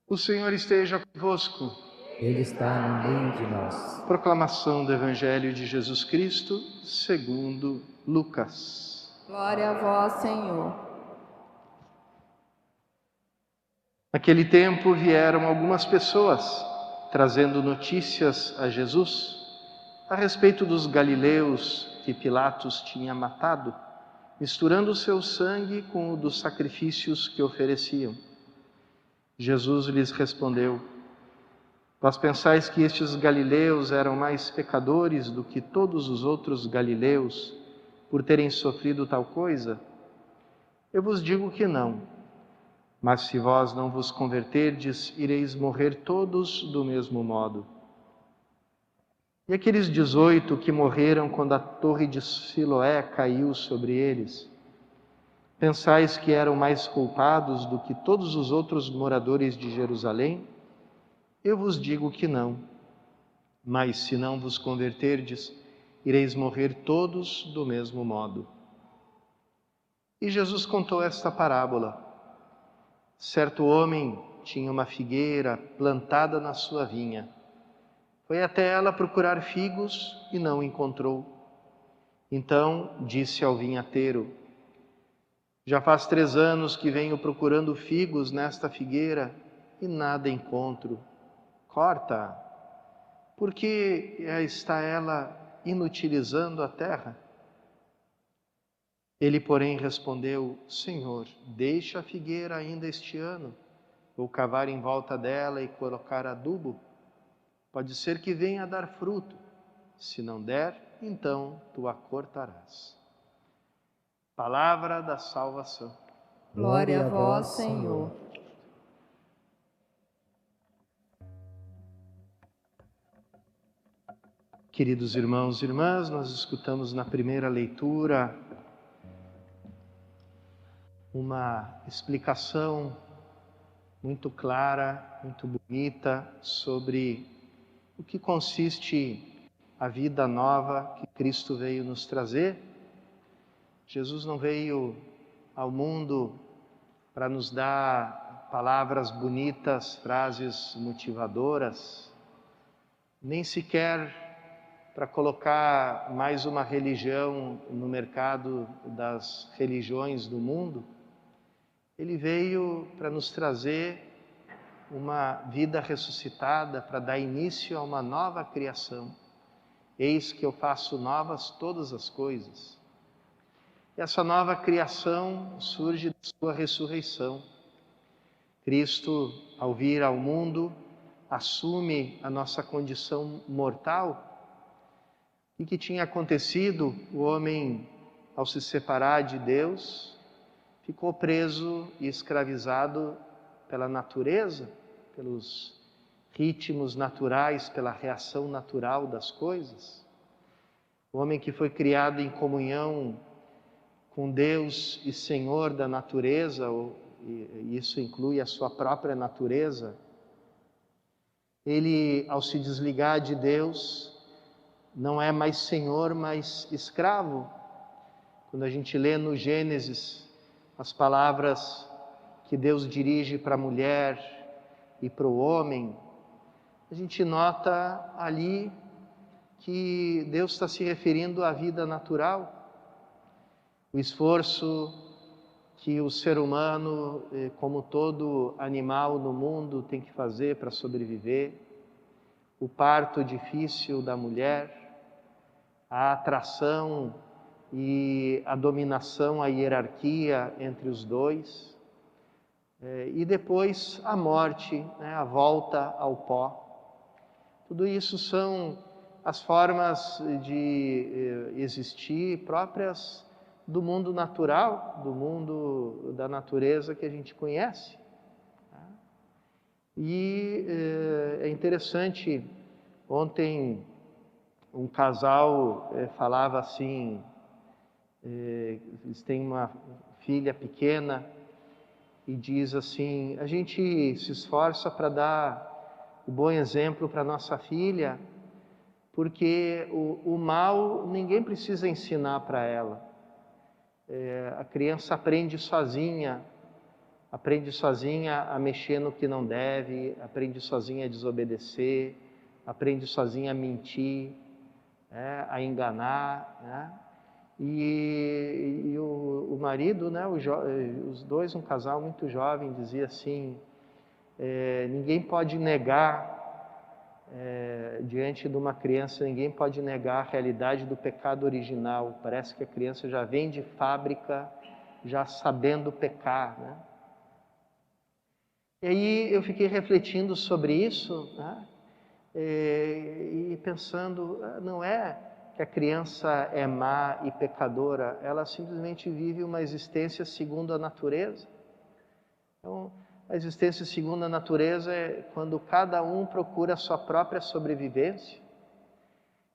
O Senhor esteja convosco. Ele está no meio de nós. Proclamação do Evangelho de Jesus Cristo, segundo Lucas. Glória a vós, Senhor. Naquele tempo vieram algumas pessoas, trazendo notícias a Jesus a respeito dos galileus que Pilatos tinha matado, misturando o seu sangue com o dos sacrifícios que ofereciam. Jesus lhes respondeu: Vós pensais que estes galileus eram mais pecadores do que todos os outros galileus por terem sofrido tal coisa? Eu vos digo que não. Mas se vós não vos converterdes, ireis morrer todos do mesmo modo. E aqueles 18 que morreram quando a torre de Siloé caiu sobre eles, pensais que eram mais culpados do que todos os outros moradores de Jerusalém? Eu vos digo que não. Mas se não vos converterdes, ireis morrer todos do mesmo modo. E Jesus contou esta parábola. Certo homem tinha uma figueira plantada na sua vinha. Foi até ela procurar figos e não encontrou. Então disse ao vinhateiro: Já faz 3 anos que venho procurando figos nesta figueira e nada encontro. Corta-a, porque está ela inutilizando a terra? Ele, porém, respondeu: Senhor, deixa a figueira ainda este ano. Vou cavar em volta dela e colocar adubo. Pode ser que venha a dar fruto. Se não der, então tu a cortarás. Palavra da salvação. Glória a vós, Senhor. Queridos irmãos e irmãs, nós escutamos na primeira leitura uma explicação muito clara, muito bonita sobre o que consiste a vida nova que Cristo veio nos trazer. Jesus não veio ao mundo para nos dar palavras bonitas, frases motivadoras, nem sequer para colocar mais uma religião no mercado das religiões do mundo. Ele veio para nos trazer uma vida ressuscitada, para dar início a uma nova criação. Eis que eu faço novas todas as coisas. E essa nova criação surge da sua ressurreição. Cristo, ao vir ao mundo, assume a nossa condição mortal. E que tinha acontecido? O homem, ao se separar de Deus, ficou preso e escravizado pela natureza, pelos ritmos naturais, pela reação natural das coisas. O homem que foi criado em comunhão com Deus e Senhor da natureza, e isso inclui a sua própria natureza, ele, ao se desligar de Deus, não é mais senhor, mas escravo. Quando a gente lê no Gênesis as palavras que Deus dirige para a mulher e para o homem, a gente nota ali que Deus está se referindo à vida natural, o esforço que o ser humano, como todo animal no mundo, tem que fazer para sobreviver, o parto difícil da mulher, a atração e a dominação, a hierarquia entre os dois, e depois a morte, a volta ao pó. Tudo isso são as formas de existir próprias do mundo natural, do mundo da natureza que a gente conhece. E é interessante, ontem um casal falava assim, eles têm uma filha pequena e diz assim: a gente se esforça para dar o bom exemplo para nossa filha, porque o mal ninguém precisa ensinar para ela. A criança aprende sozinha aprende sozinha a mexer no que não deve, aprende sozinha a desobedecer, aprende sozinha a mentir, a enganar, né? E o marido, né, os dois, um casal muito jovem, dizia assim, ninguém pode negar, diante de uma criança, ninguém pode negar a realidade do pecado original. Parece que a criança já vem de fábrica, já sabendo pecar, né? E aí eu fiquei refletindo sobre isso, né? E pensando, não é que a criança é má e pecadora, ela simplesmente vive uma existência segundo a natureza. Então, a existência segundo a natureza é quando cada um procura a sua própria sobrevivência.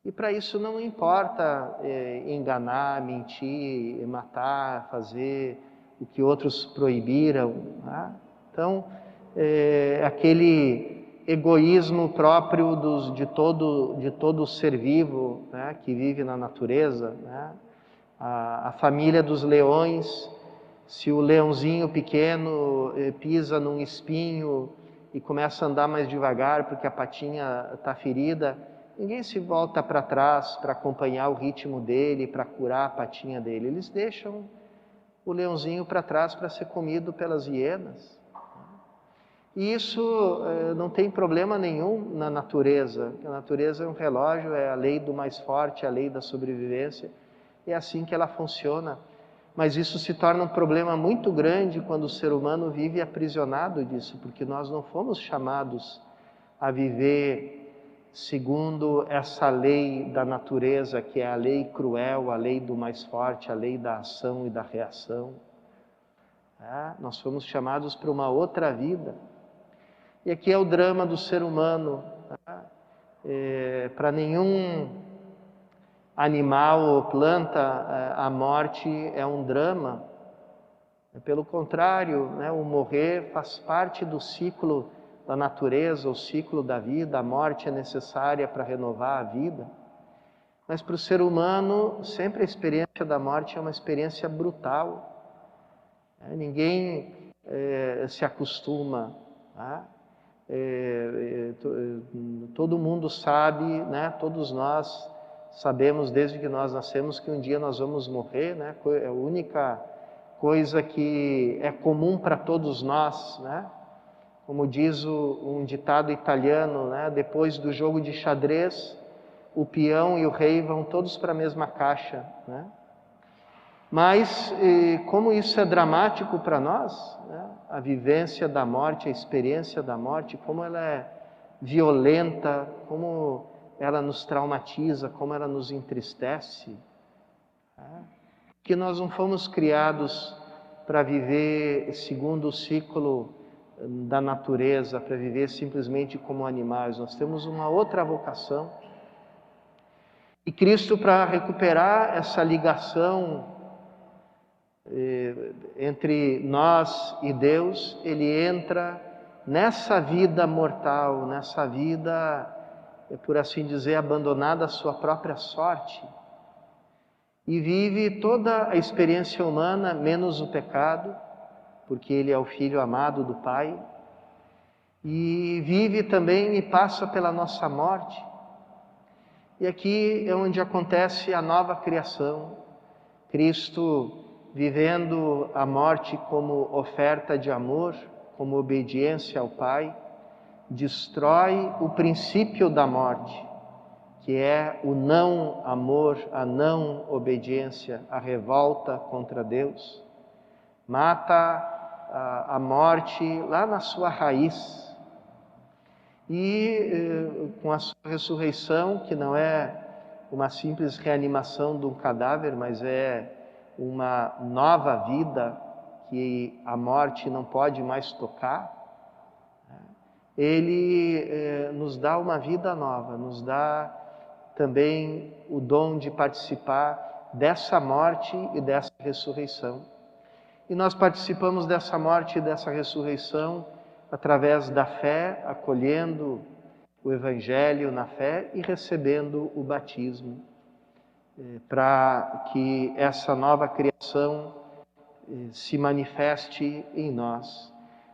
E para isso não importa enganar, mentir, matar, fazer o que outros proibiram, né? Então, aquele egoísmo próprio de todo ser vivo, né, que vive na natureza, né? A família dos leões, se o leãozinho pequeno pisa num espinho e começa a andar mais devagar porque a patinha está ferida, ninguém se volta para trás para acompanhar o ritmo dele, para curar a patinha dele. Eles deixam o leãozinho para trás para ser comido pelas hienas. E isso não tem problema nenhum na natureza. A natureza é um relógio, é a lei do mais forte, a lei da sobrevivência. É assim que ela funciona. Mas isso se torna um problema muito grande quando o ser humano vive aprisionado disso, porque nós não fomos chamados a viver segundo essa lei da natureza, que é a lei cruel, a lei do mais forte, a lei da ação e da reação. Nós fomos chamados para uma outra vida. E aqui é o drama do ser humano. Para nenhum animal ou planta, a morte é um drama. Pelo contrário, né, o morrer faz parte do ciclo da natureza, o ciclo da vida. A morte é necessária para renovar a vida. Mas para o ser humano, sempre a experiência da morte é uma experiência brutal. Ninguém se acostuma. Todo mundo sabe, né? Todos nós sabemos desde que nós nascemos que um dia nós vamos morrer, né? É a única coisa que é comum para todos nós, né? Como diz um ditado italiano, né? Depois do jogo de xadrez, o peão e o rei vão todos para a mesma caixa, né? Mas como isso é dramático para nós, né? A vivência da morte, a experiência da morte, como ela é violenta, como ela nos traumatiza, como ela nos entristece. Que nós não fomos criados para viver segundo o ciclo da natureza, para viver simplesmente como animais. Nós temos uma outra vocação. E Cristo, para recuperar essa ligação entre nós e Deus, ele entra nessa vida mortal, nessa vida, por assim dizer, abandonada à sua própria sorte, e vive toda a experiência humana, menos o pecado, porque ele é o Filho amado do Pai, e vive também e passa pela nossa morte. E aqui é onde acontece a nova criação. Cristo vivendo a morte como oferta de amor, como obediência ao Pai, destrói o princípio da morte, que é o não amor, a não obediência, a revolta contra Deus. Mata a morte lá na sua raiz. E com a sua ressurreição, que não é uma simples reanimação de um cadáver, mas é uma nova vida que a morte não pode mais tocar, ele nos dá uma vida nova, nos dá também o dom de participar dessa morte e dessa ressurreição. E nós participamos dessa morte e dessa ressurreição através da fé, acolhendo o Evangelho na fé e recebendo o batismo, para que essa nova criação se manifeste em nós.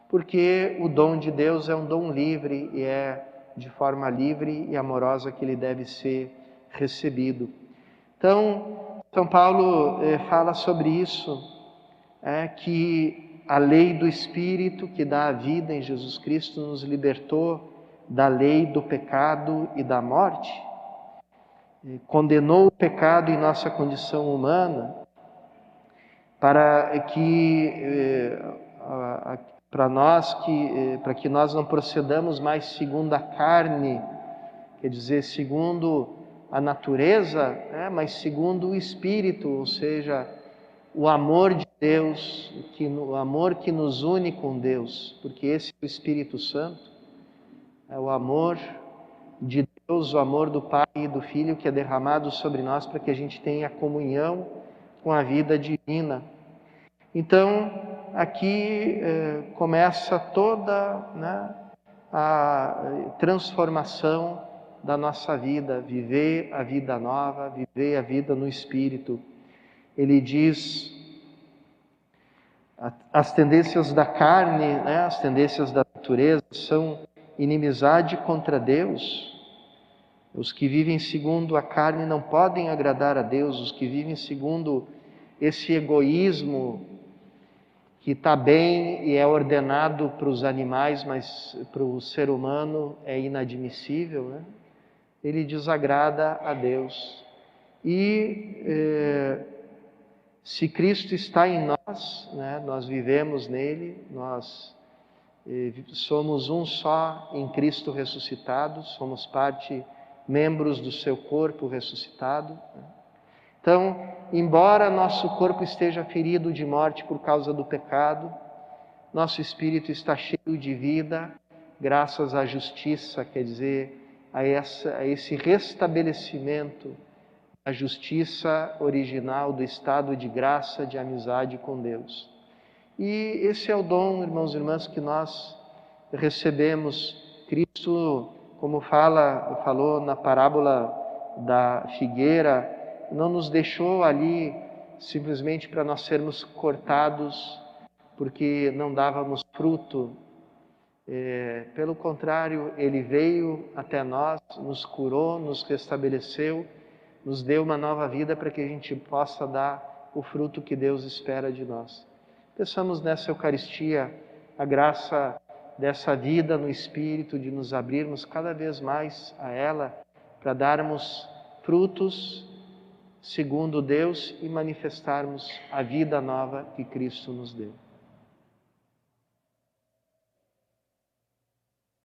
porque o dom de Deus é um dom livre e é de forma livre e amorosa que ele deve ser recebido. Então, São Paulo fala sobre isso, que a lei do Espírito que dá a vida em Jesus Cristo nos libertou da lei do pecado e da morte, condenou o pecado em nossa condição humana, para que para que nós não procedamos mais segundo a carne, quer dizer, segundo a natureza, mas segundo o Espírito, ou seja, o amor de Deus, o amor que nos une com Deus, porque esse é o Espírito Santo, é o amor de Deus, o amor do Pai e do Filho que é derramado sobre nós para que a gente tenha comunhão com a vida divina. Então, aqui começa toda a transformação da nossa vida, viver a vida nova, viver a vida no Espírito. Ele diz, as tendências da carne, as tendências da natureza são inimizade contra Deus. Os que vivem segundo a carne não podem agradar a Deus. Os que vivem segundo esse egoísmo que está bem e é ordenado para os animais, mas para o ser humano é inadmissível, ele desagrada a Deus. E se Cristo está em nós, nós vivemos nele, nós somos um só em Cristo ressuscitado, somos membros do seu corpo ressuscitado. Então, embora nosso corpo esteja ferido de morte por causa do pecado, nosso espírito está cheio de vida, graças à justiça, quer dizer, a esse restabelecimento, a justiça original do estado de graça, de amizade com Deus. E esse é o dom, irmãos e irmãs, que nós recebemos. Cristo, como falou na parábola da figueira, não nos deixou ali simplesmente para nós sermos cortados porque não dávamos fruto. Pelo contrário, Ele veio até nós, nos curou, nos restabeleceu, nos deu uma nova vida para que a gente possa dar o fruto que Deus espera de nós. Peçamos nessa Eucaristia a graça dessa vida no Espírito, de nos abrirmos cada vez mais a ela, para darmos frutos segundo Deus e manifestarmos a vida nova que Cristo nos deu.